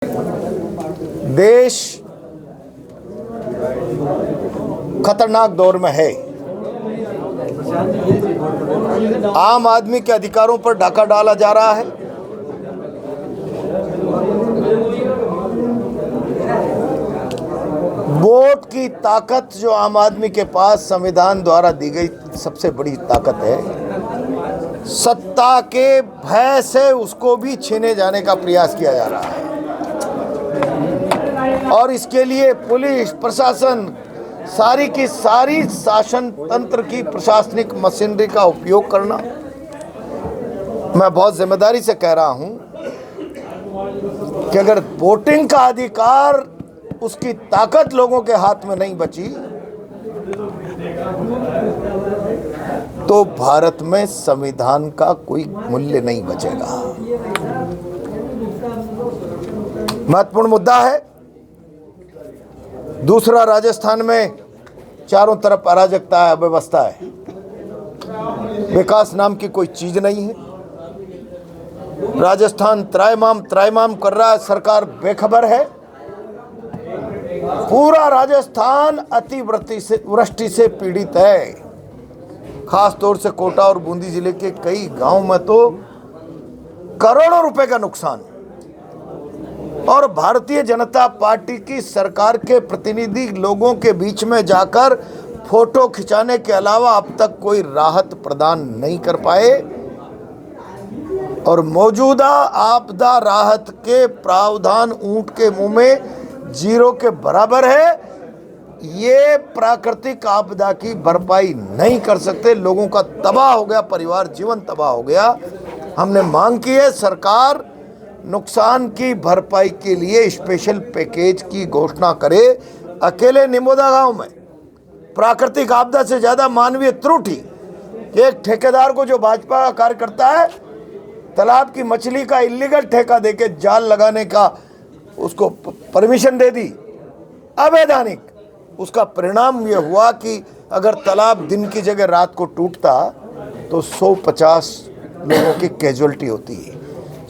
देश खतरनाक दौर में है। आम आदमी के अधिकारों पर डाका डाला जा रहा है। वोट की ताकत जो आम आदमी के पास संविधान द्वारा दी गई सबसे बड़ी ताकत है, सत्ता के भय से उसको भी छीने जाने का प्रयास किया जा रहा है। और इसके लिए पुलिस प्रशासन सारी की सारी शासन तंत्र की प्रशासनिक मशीनरी का उपयोग करना, मैं बहुत जिम्मेदारी से कह रहा हूं कि अगर वोटिंग का अधिकार उसकी ताकत लोगों के हाथ में नहीं बची तो भारत में संविधान का कोई मूल्य नहीं बचेगा। महत्वपूर्ण मुद्दा है। दूसरा, राजस्थान में चारों तरफ अराजकता है, अव्यवस्था है, विकास नाम की कोई चीज नहीं है। राजस्थान त्राइमाम कर रहा है, सरकार बेखबर है। पूरा राजस्थान अतिवृष्टि से पीड़ित है। खास तौर से कोटा और बूंदी जिले के कई गांव में तो करोड़ों रुपए का नुकसान। और भारतीय जनता पार्टी की सरकार के प्रतिनिधि लोगों के बीच में जाकर फोटो खिंचाने के अलावा अब तक कोई राहत प्रदान नहीं कर पाए। और मौजूदा आपदा राहत के प्रावधान ऊंट के मुंह में जीरो के बराबर है। ये प्राकृतिक आपदा की भरपाई नहीं कर सकते। लोगों का तबाह हो गया, परिवार जीवन तबाह हो गया। हमने मांग की है सरकार नुकसान की भरपाई के लिए स्पेशल पैकेज की घोषणा करे। अकेले निमोदा गांव में प्राकृतिक आपदा से ज्यादा मानवीय त्रुटि, एक ठेकेदार को जो भाजपा का कार्यकर्ता है तालाब की मछली का इलीगल ठेका देके जाल लगाने का उसको परमिशन दे दी, अवैधानिक। उसका परिणाम यह हुआ कि अगर तालाब दिन की जगह रात को टूटता तो 150 लोगों की कैजुअलिटी होती है।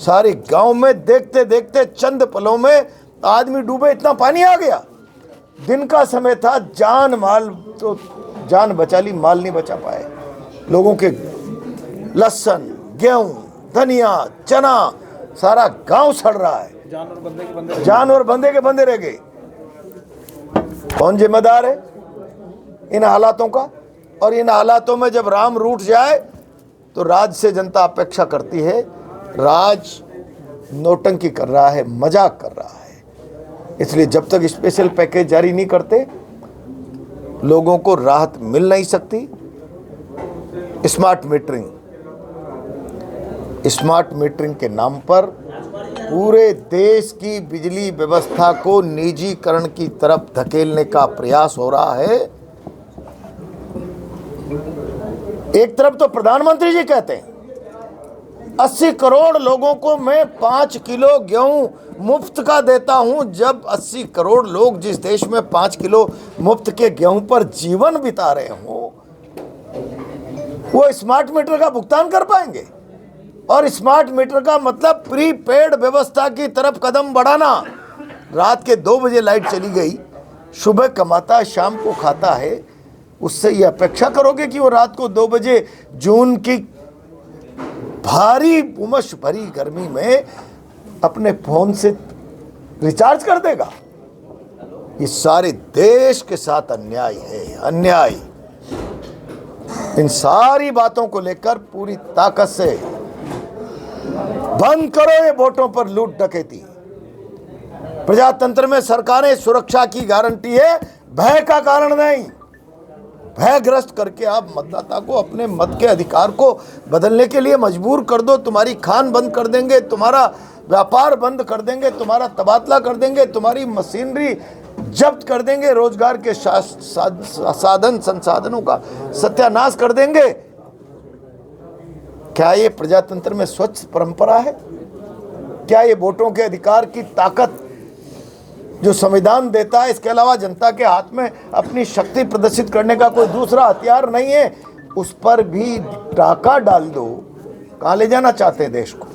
सारे गांव में देखते देखते चंद पलों में आदमी डूबे, इतना पानी आ गया। दिन का समय था, जान माल तो जान बचा ली, माल नहीं बचा पाए। लोगों के लहसुन, गेहूं, धनिया, चना, सारा गांव सड़ रहा है। जानवर बंदे के बंदे रह गए। कौन जिम्मेदार है इन हालातों का? और इन हालातों में जब राम रूठ जाए तो राज से जनता अपेक्षा करती है। राज नौटंकी कर रहा है, मजाक कर रहा है। इसलिए जब तक स्पेशल पैकेज जारी नहीं करते लोगों को राहत मिल नहीं सकती। स्मार्ट मीटरिंग के नाम पर पूरे देश की बिजली व्यवस्था को निजीकरण की तरफ धकेलने का प्रयास हो रहा है। एक तरफ तो प्रधानमंत्री जी कहते हैं 80 करोड़ लोगों को मैं 5 किलो गेहूं मुफ्त का देता हूं। जब 80 करोड़ लोग जिस देश में 5 किलो मुफ्त के गेहूं पर जीवन बिता रहे हों, वो स्मार्ट मीटर का भुगतान कर पाएंगे? और स्मार्ट मीटर का मतलब प्रीपेड व्यवस्था की तरफ कदम बढ़ाना। रात के 2 बजे लाइट चली गई, सुबह कमाता शाम को खाता है, उससे ये अपेक्षा करोगे कि वो रात को 2 बजे जून की भारी उमस भरी गर्मी में अपने फोन से रिचार्ज कर देगा? ये सारे देश के साथ अन्याय है, अन्याय। इन सारी बातों को लेकर पूरी ताकत से बंद करो ये वोटों पर लूट डकैती। प्रजातंत्र में सरकारें सुरक्षा की गारंटी है, भय का कारण नहीं। भयग्रस्त करके आप मतदाता को अपने मत के अधिकार को बदलने के लिए मजबूर कर दो। तुम्हारी खान बंद कर देंगे, तुम्हारा व्यापार बंद कर देंगे, तुम्हारा तबादला कर देंगे, तुम्हारी मशीनरी जब्त कर देंगे, रोजगार के संसाधनों का सत्यानाश कर देंगे। क्या ये प्रजातंत्र में स्वच्छ परंपरा है? क्या ये वोटों के अधिकार की ताकत जो संविधान देता है, इसके अलावा जनता के हाथ में अपनी शक्ति प्रदर्शित करने का कोई दूसरा हथियार नहीं है? उस पर भी डाका डाल दो। कहाँ ले जाना चाहते हैं देश को?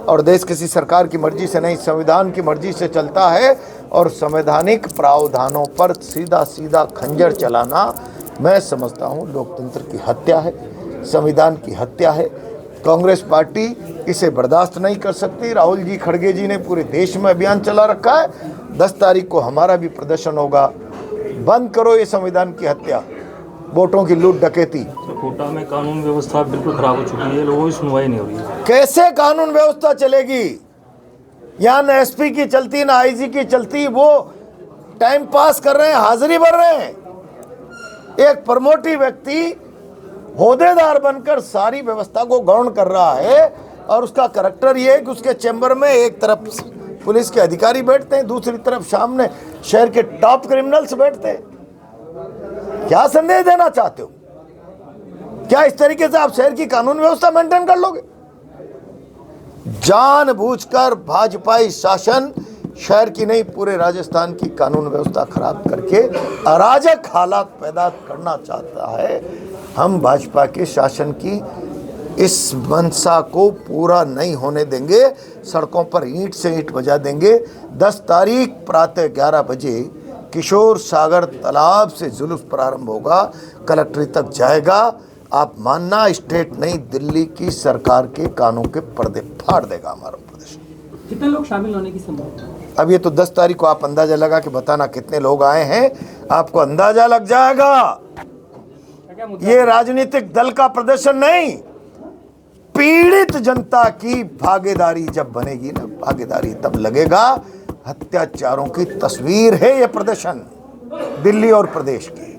और देश किसी सरकार की मर्जी से नहीं, संविधान की मर्जी से चलता है। और संवैधानिक प्रावधानों पर सीधा सीधा खंजर चलाना मैं समझता हूँ लोकतंत्र की हत्या है, संविधान की हत्या है। कांग्रेस पार्टी इसे बर्दाश्त नहीं कर सकती। राहुल जी खड़गे जी ने पूरे देश में अभियान चला रखा है। 10 तारीख को हमारा भी प्रदर्शन होगा। बंद करो ये संविधान की हत्या, वोटों की लूट डकैती। कोटा में कानून व्यवस्था बिल्कुल खराब हो चुकी है, लोगों की सुनवाई नहीं हो रही है। कैसे कानून व्यवस्था चलेगी? यहाँ न एसपी की चलती, न आईजी की चलती। वो टाइम पास कर रहे हैं, हाजिरी भर रहे हैं। एक प्रमोटी व्यक्ति होदेदार बनकर सारी व्यवस्था को गौण कर रहा है और उसका करैक्टर ये है कि उसके चैम्बर में एक तरफ पुलिस के अधिकारी बैठते हैं, दूसरी तरफ सामने शहर के टॉप क्रिमिनल्स बैठते हैं। क्या संदेश देना चाहते हो? क्या इस तरीके से आप शहर की कानून व्यवस्था मेंटेन कर लोगे? जानबूझकर भाजपाई शासन शहर की नहीं पूरे राजस्थान की कानून व्यवस्था खराब करके अराजक हालात पैदा करना चाहता है। हम भाजपा के शासन की इस मंशा को पूरा नहीं होने देंगे। सड़कों पर ईंट से ईंट बजा देंगे। 10 तारीख प्रातः 11 बजे किशोर सागर तालाब से जुलूस प्रारंभ होगा, कलेक्ट्रेट तक जाएगा। आप मानना, स्टेट नहीं दिल्ली की सरकार के कानों के पर्दे फाड़ देगा हमारा प्रदेश। कितने लोग शामिल होने की संभावना? अब ये तो 10 तारीख को आप अंदाजा लगा के बताना कितने लोग आए हैं, आपको अंदाजा लग जाएगा। ये राजनीतिक दल का प्रदर्शन नहीं, पीड़ित जनता की भागीदारी जब बनेगी ना, भागीदारी तब लगेगा। अत्याचारों की तस्वीर है ये प्रदर्शन दिल्ली और प्रदेश की।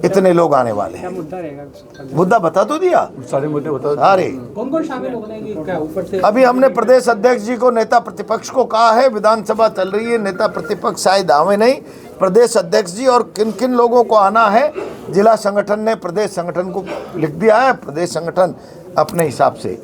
इतने लोग आने वाले हैं। मुद्दा रहेगा? मुद्दा बता तो दिया, सारे मुद्दे बता। सारे कौन शामिल होने क्या ऊपर से? अभी हमने प्रदेश अध्यक्ष जी को, नेता प्रतिपक्ष को कहा है। विधानसभा चल रही है, नेता प्रतिपक्ष शायद आवे नहीं। प्रदेश अध्यक्ष जी और किन किन लोगों को आना है, जिला संगठन ने प्रदेश संगठन को लिख दिया है। प्रदेश संगठन अपने हिसाब से